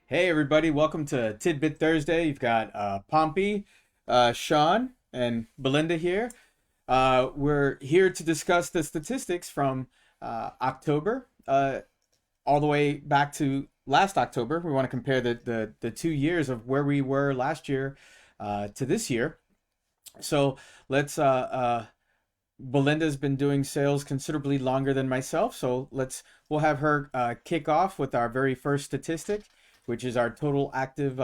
Hey everybody, welcome to Tidbit Thursday. You've got Pompey, Sean, and Belinda here. We're here to discuss the statistics from October all the way back to last October. We want to compare the 2 years of where we were last year to this year. So let's Belinda's been doing sales considerably longer than myself, so we'll have her kick off with our very first statistic, which is our total active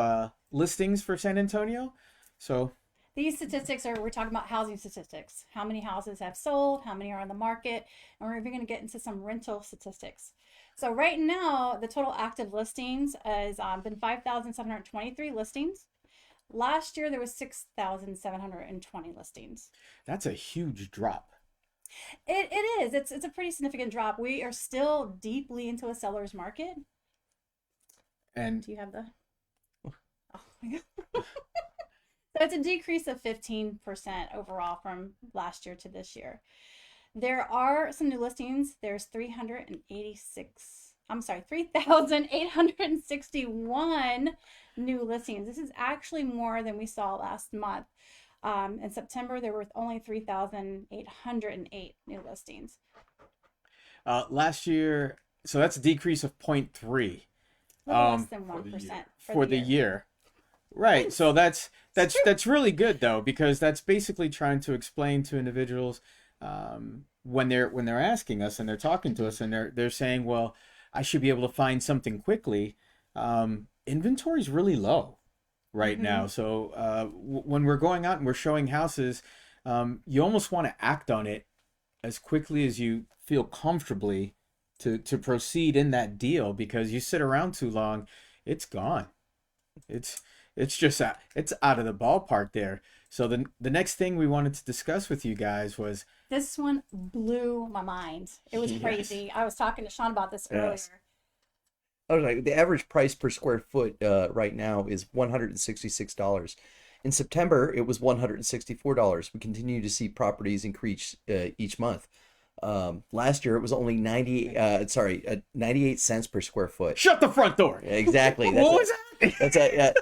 listings for San Antonio. So These statistics we're talking about housing statistics. How many houses have sold, how many are on the market, and we're even going to get into some rental statistics. So right now, the total active listings has been 5,723 listings. Last year, there was 6,720 listings. that's a huge drop. It is. It's a pretty significant drop. We are still deeply into a seller's market. And Do you have the? Oh my God. So it's a decrease of 15% overall from last year to this year. There are some new listings. There's 3,861 new listings. This is actually more than we saw last month. In September, there were only 3,808 new listings. last year, so that's a decrease of 0.3 A little less than 1% for the year. Right. So that's really good though, because that's basically trying to explain to individuals when they're asking us and they're talking to us and they're saying, well, I should be able to find something quickly. Inventory is really low right now. So when we're going out and we're showing houses, you almost want to act on it as quickly as you feel comfortably to proceed in that deal, because you sit around too long, it's gone. It's it's just it's out of the ballpark there. So the next thing we wanted to discuss with you guys was This one blew my mind. It was yes. crazy. I was talking to Sean about this earlier. Yes. I was like, the average price per square foot right now is $166. In September, it was $164. We continue to see properties increase each month. Last year, it was only 98 cents per square foot. Shut the front door. Exactly. What was that? That's a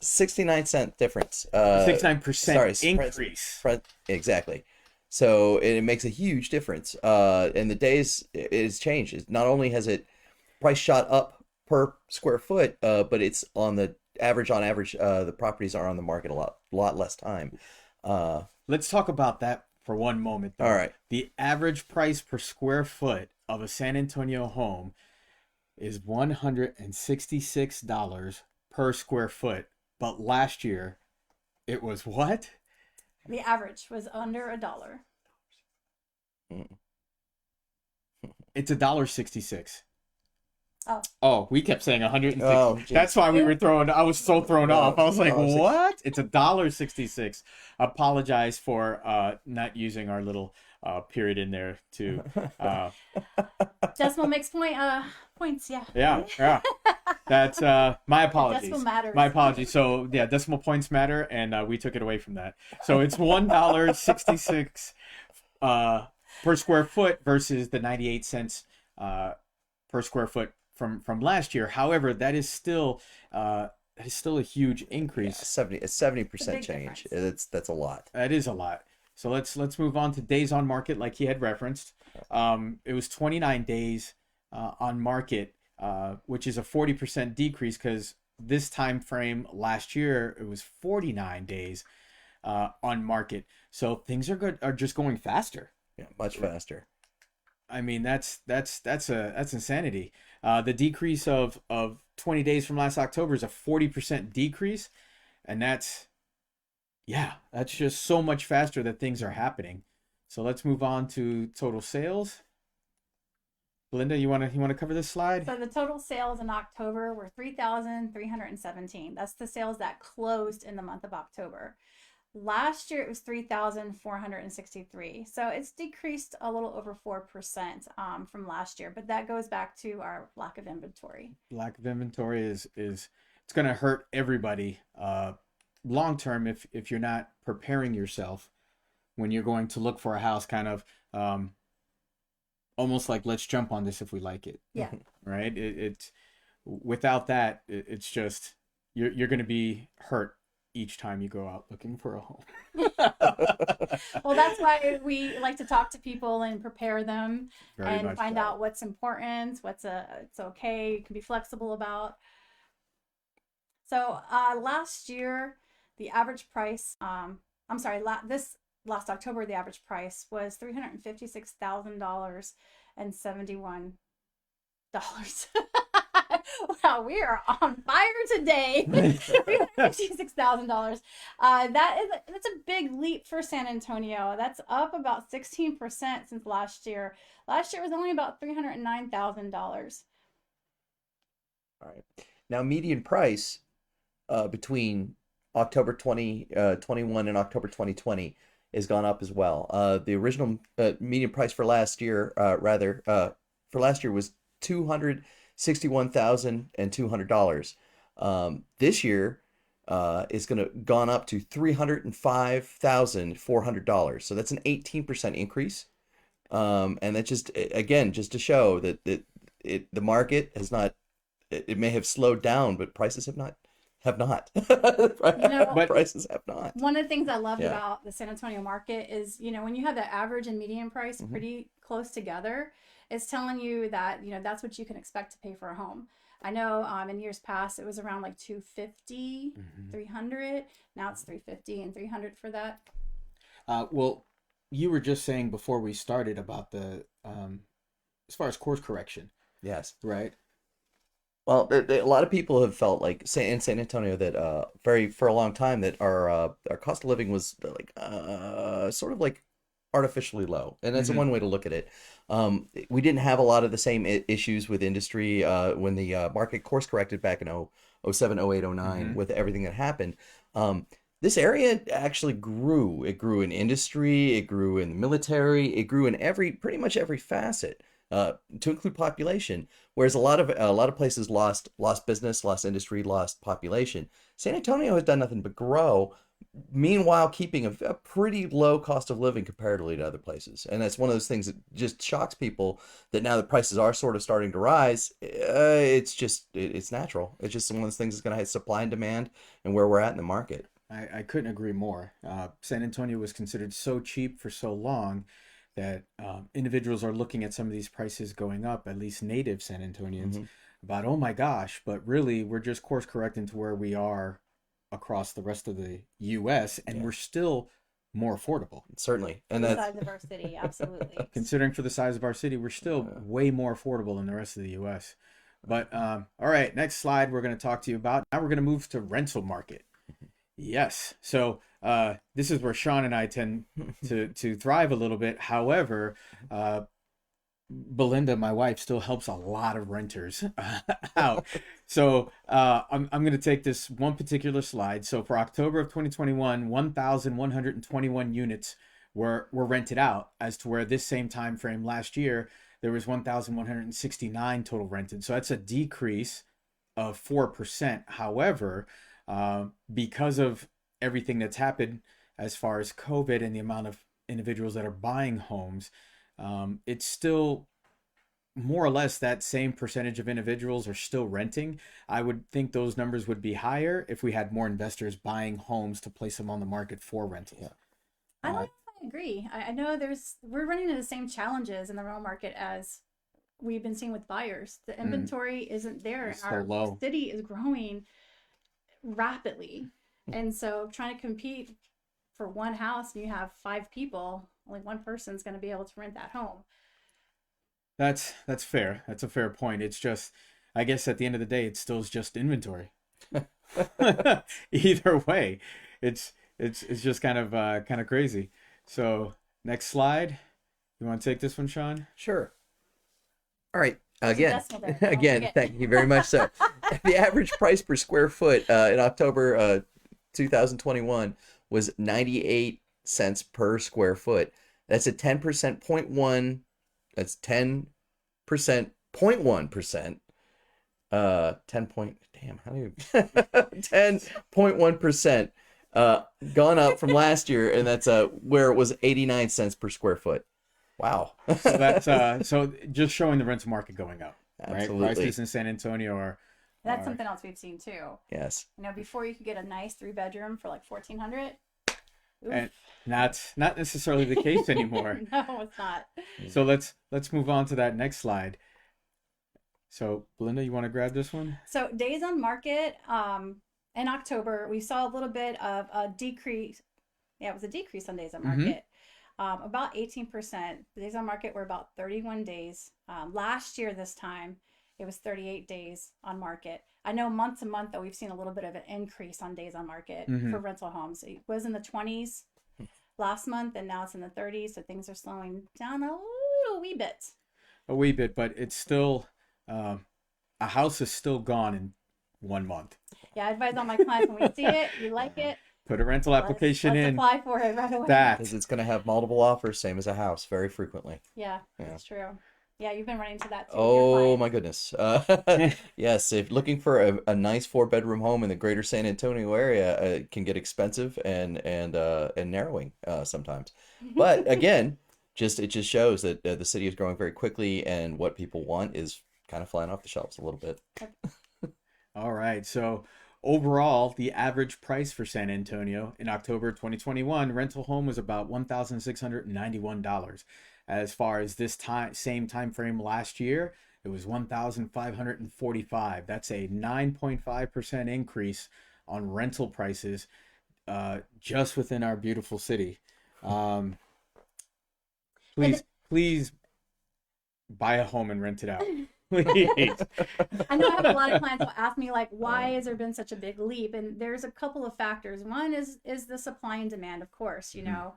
69-cent difference. 69% Sorry, increase. exactly. So it makes a huge difference. And the days it has changed. Not only has it price shot up per square foot, but it's on the average. On average, the properties are on the market a lot less time. Let's talk about that for one moment, though. All right. The average price per square foot of a San Antonio home is $166 per square foot. But last year, it was what? The average was under $1. It's $1.66. Oh, Oh, we kept saying 160. Oh, That's why we were thrown. I was so thrown off. I was like, $1.66. "What?" It's $1.66. Apologize for not using our little period in there to. decimal makes points. Yeah. Yeah. That's my apologies. Decimal matters. My apologies. So yeah, decimal points matter, and we took it away from that. So it's $1.66 per square foot versus the 98 cents per square foot from last year. However, that is still a huge increase. 70% Big change. difference. That's a lot. That is a lot. So let's move on to days on market, like he had referenced. It was 29 days on market, which is a 40% decrease, because this time frame last year it was 49 days on market. So things are just going faster. Yeah, much faster. I mean, that's insanity. The decrease of 20 days from last October is a 40% decrease, and that's just so much faster that things are happening. So let's move on to total sales. Belinda, you wanna cover this slide? So the total sales in October were 3,317. That's the sales that closed in the month of October. Last year it was 3,463. So it's decreased a little over 4% from last year, but that goes back to our lack of inventory. Lack of inventory is it's gonna hurt everybody long term if you're not preparing yourself when you're going to look for a house, kind of almost like, let's jump on this if we like it. Yeah. Right? It's without that, it's just you're going to be hurt each time you go out looking for a home. Well, that's why we like to talk to people and prepare them Very and much find so. out what's important, it's okay, you can be flexible about. So last year, the average price, I'm sorry, this last October, the average price was $356,071. Wow, we are on fire today. $356,000. That's a big leap for San Antonio. That's up about 16% since last year. Last year was only about $309,000. All right. Now, median price between October 2021 and October 2020 has gone up as well. The original median price for last year, for last year was $261,200. This year, it's gone up to $305,400. So that's an 18% increase. And that just to show that the market has not. It may have slowed down, but prices have not. Prices have not. One of the things I loved about the San Antonio market is, when you have the average and median price pretty close together, it's telling you that, that's what you can expect to pay for a home. I know in years past, it was around like 250, 300. Now it's 350 and 300 for that. Well, you were just saying before we started about the, as far as course correction. Yes. Right. Well, a lot of people have felt like in San Antonio that for a long time that our cost of living was like sort of like artificially low, and that's one way to look at it. We didn't have a lot of the same issues with industry when the market course corrected back in 07, 08, 09 with everything that happened. This area actually grew. It grew in industry, it grew in the military, it grew in pretty much every facet. To include population, whereas a lot of places lost business, lost industry, lost population. San Antonio has done nothing but grow, meanwhile keeping a pretty low cost of living comparatively to other places. And that's one of those things that just shocks people, that now the prices are sort of starting to rise. It's natural. It's just one of those things that's going to have supply and demand and where we're at in the market. I couldn't agree more. San Antonio was considered so cheap for so long that individuals are looking at some of these prices going up, at least native San Antonians, about, oh my gosh, but really we're just course correcting to where we are across the rest of the U.S. and we're still more affordable. Certainly. And the size of our city, absolutely. Considering for the size of our city, we're still way more affordable than the rest of the U.S. But all right, next slide we're going to talk to you about. Now we're going to move to rental market. Yes. So this is where Sean and I tend to thrive a little bit. However, Belinda, my wife, still helps a lot of renters out. So I'm going to take this one particular slide. So for October of 2021, 1,121 units were rented out, as to where this same time frame last year, there was 1,169 total rented. So that's a decrease of 4%. However, because of everything that's happened as far as COVID and the amount of individuals that are buying homes, it's still more or less that same percentage of individuals are still renting. I would think those numbers would be higher if we had more investors buying homes to place them on the market for rental. Yeah. I don't know if I agree. I know we're running into the same challenges in the rental market as we've been seeing with buyers. The inventory isn't there. It's so Our low. city is growing rapidly, and so trying to compete for one house and you have 5 people, only one person's going to be able to rent that home. That's fair. That's a fair point. It's just, I guess at the end of the day, it still is just inventory. Either way, it's just kind of crazy. So next slide. You want to take this one, Sean? Sure. All right. Again, Again, thank you very much. So, the average price per square foot in October 2021 was 98 cents per square foot. That's a 10% 0.1. That's 10% 0.1%. 10.1% gone up from last year, and that's where it was 89 cents per square foot. Wow. So that's so just showing the rental market going up. Absolutely. Right? Prices in San Antonio That's All something else we've seen too. Yes. You know, before you could get a nice 3-bedroom for like 1,400. And that's not necessarily the case anymore. No, it's not. So let's move on to that next slide. So Belinda, you want to grab this one? So days on market, in October, we saw a little bit of a decrease. Yeah, it was a decrease on days on market. About 18%. The days on market were about 31 days. Last year, this time, it was 38 days on market. I know month to month, though, we've seen a little bit of an increase on days on market for rental homes. It was in the 20s last month, and now it's in the 30s. So things are slowing down a little wee bit. A wee bit, but it's still a house is still gone in 1 month. Yeah, I advise all my clients when we see it, you like it, Put a rental application let's in. apply for it right away. Because it's going to have multiple offers, same as a house, very frequently. Yeah, that's true. Yeah, you've been running into that too. Oh my goodness. Yes, if looking for a nice 4-bedroom home in the greater San Antonio area, it can get expensive and narrowing sometimes. But again, it just shows that the city is growing very quickly, and what people want is kind of flying off the shelves a little bit. All right. So overall, the average price for San Antonio in October 2021 rental home was about $1,691. As far as this same time frame last year, it was $1,545. That's a 9.5% increase on rental prices just within our beautiful city. Please buy a home and rent it out. Please. I know I have a lot of clients who ask me like, why has there been such a big leap? And there's a couple of factors. One is the supply and demand, of course. You know,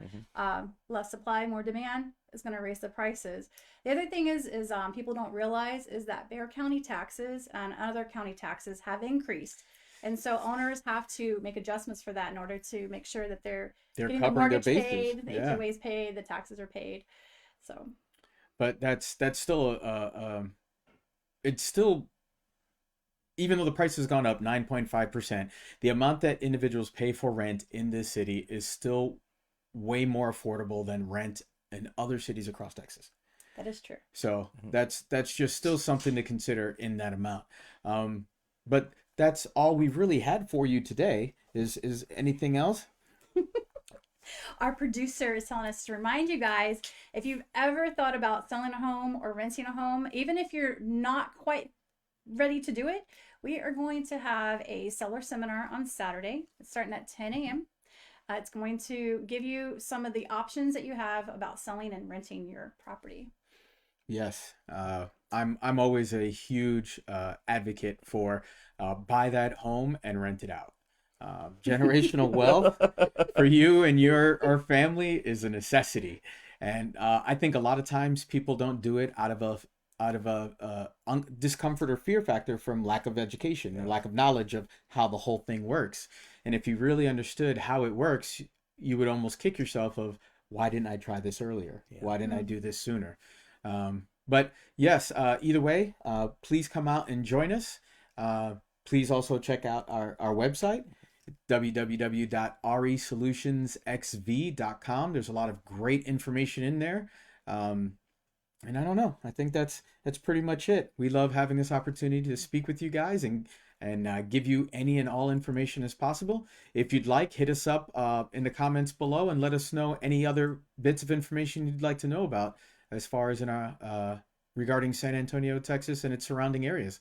less supply, more demand is going to raise the prices. The other thing is people don't realize is that Bexar County taxes and other county taxes have increased. And so owners have to make adjustments for that in order to make sure that they're getting the covering their mortgage bases. paid, the HOA's paid, the taxes are paid. So, But that's still it's still, even though the price has gone up 9.5%, the amount that individuals pay for rent in this city is still way more affordable than rent in other cities across Texas. that is true. So that's just still something to consider in that amount. But that's all we've really had for you today. Is anything else? Our producer is telling us to remind you guys, if you've ever thought about selling a home or renting a home, even if you're not quite ready to do it, we are going to have a seller seminar on Saturday. It's starting at 10 a.m. It's going to give you some of the options that you have about selling and renting your property. Yes, I'm always a huge advocate for buy that home and rent it out. Generational wealth for you and your family is a necessity, and I think a lot of times people don't do it out of a discomfort or fear factor from lack of education or lack of knowledge of how the whole thing works. And if you really understood how it works, you would almost kick yourself of, why didn't I try this earlier? Why didn't I do this sooner? But yes, either way, please come out and join us. Please also check out our website, www.resolutionxv.com. There's a lot of great information in there. And I don't know, I think that's pretty much it. We love having this opportunity to speak with you guys and give you any and all information as possible. If you'd like, hit us up in the comments below and let us know any other bits of information you'd like to know about as far as in our regarding San Antonio, Texas and its surrounding areas.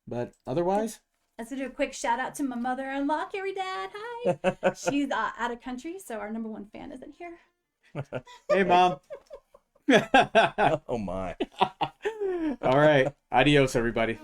But otherwise, Let's do a quick shout out to my mother-in-law, Carrie Dad. Hi. She's out of country, so our number one fan isn't here. hey, Mom. Oh my. All right. Adios, everybody.